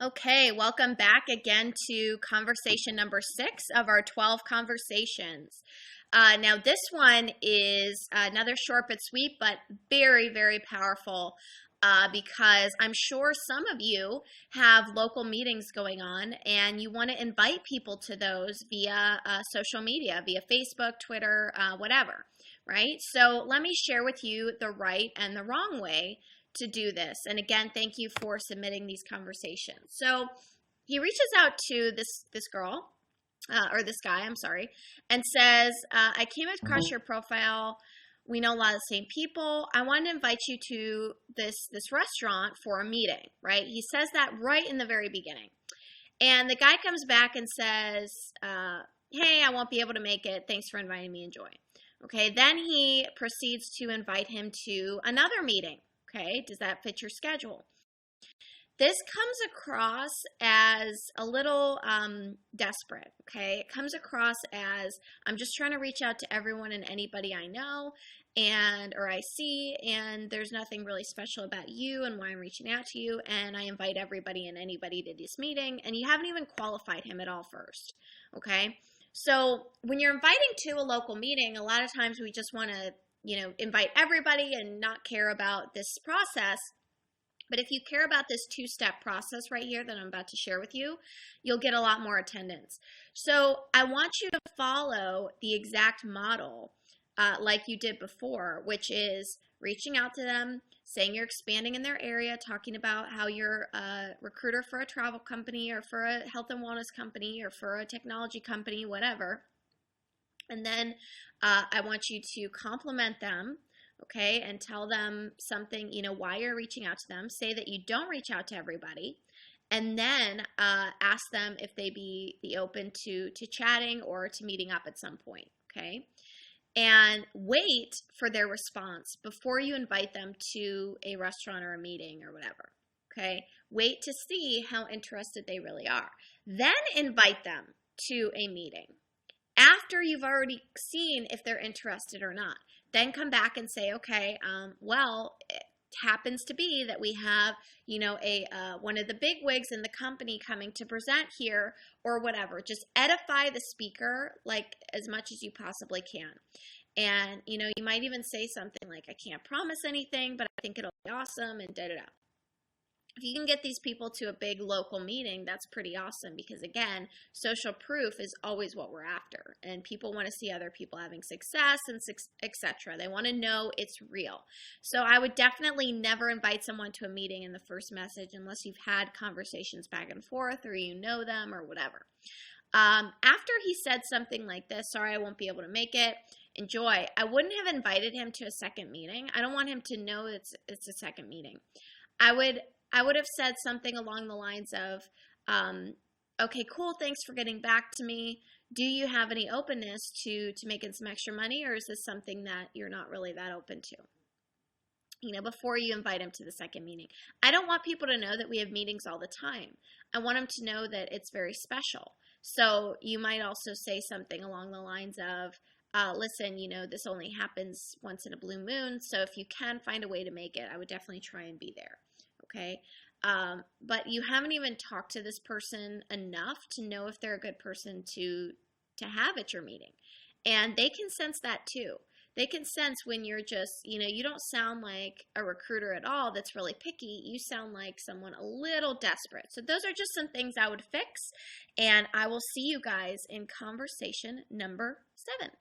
Okay, welcome back again to conversation number 6 of our 12 conversations. Now, this one is another short but sweet, but very, very powerful because I'm sure some of you have local meetings going on and you want to invite people to those via social media, via Facebook, Twitter, whatever, right? So let me share with you the right and the wrong way to do this. And again, thank you for submitting these conversations. So he reaches out to this girl, or this guy, I'm sorry, and says, I came across your profile. We know a lot of the same people. I want to invite you to this restaurant for a meeting, right? He says that right in the very beginning. And the guy comes back and says, hey, I won't be able to make it. Thanks for inviting me. Enjoy. Okay, then he proceeds to invite him to another meeting. Okay, does that fit your schedule? This comes across as a little desperate, okay? It comes across as I'm just trying to reach out to everyone and anybody I know or I see, and there's nothing really special about you and why I'm reaching out to you, and I invite everybody and anybody to this meeting, and you haven't even qualified him at all first, okay? So when you're inviting to a local meeting, a lot of times we just want to invite everybody and not care about this process. But if you care about this two-step process right here that I'm about to share with you, you'll get a lot more attendance. So I want you to follow the exact model like you did before, which is reaching out to them, saying you're expanding in their area, talking about how you're a recruiter for a travel company or for a health and wellness company or for a technology company, whatever. And then I want you to compliment them, okay, and tell them something, why you're reaching out to them. Say that you don't reach out to everybody. And then ask them if they be open to chatting or to meeting up at some point, okay? And wait for their response before you invite them to a restaurant or a meeting or whatever, okay? Wait to see how interested they really are. Then invite them to a meeting after you've already seen if they're interested or not. Then come back and say, okay, well, it happens to be that we have, one of the big wigs in the company coming to present here or whatever. Just edify the speaker like as much as you possibly can. And, you might even say something like, I can't promise anything, but I think it'll be awesome and da-da-da. If you can get these people to a big local meeting, that's pretty awesome because, again, social proof is always what we're after. And people want to see other people having success and etc. They want to know it's real. So I would definitely never invite someone to a meeting in the first message unless you've had conversations back and forth or you know them or whatever. After he said something like this, sorry, I won't be able to make it, enjoy, I wouldn't have invited him to a second meeting. I don't want him to know it's a second meeting. I would have said something along the lines of, okay, cool, thanks for getting back to me. Do you have any openness to making some extra money, or is this something that you're not really that open to? Before you invite them to the second meeting. I don't want people to know that we have meetings all the time. I want them to know that it's very special. So you might also say something along the lines of, listen, this only happens once in a blue moon, so if you can find a way to make it, I would definitely try and be there. Okay, but you haven't even talked to this person enough to know if they're a good person to have at your meeting, and they can sense that too. They can sense when you're just, you don't sound like a recruiter at all that's really picky. You sound like someone a little desperate. So those are just some things I would fix, and I will see you guys in conversation number 7.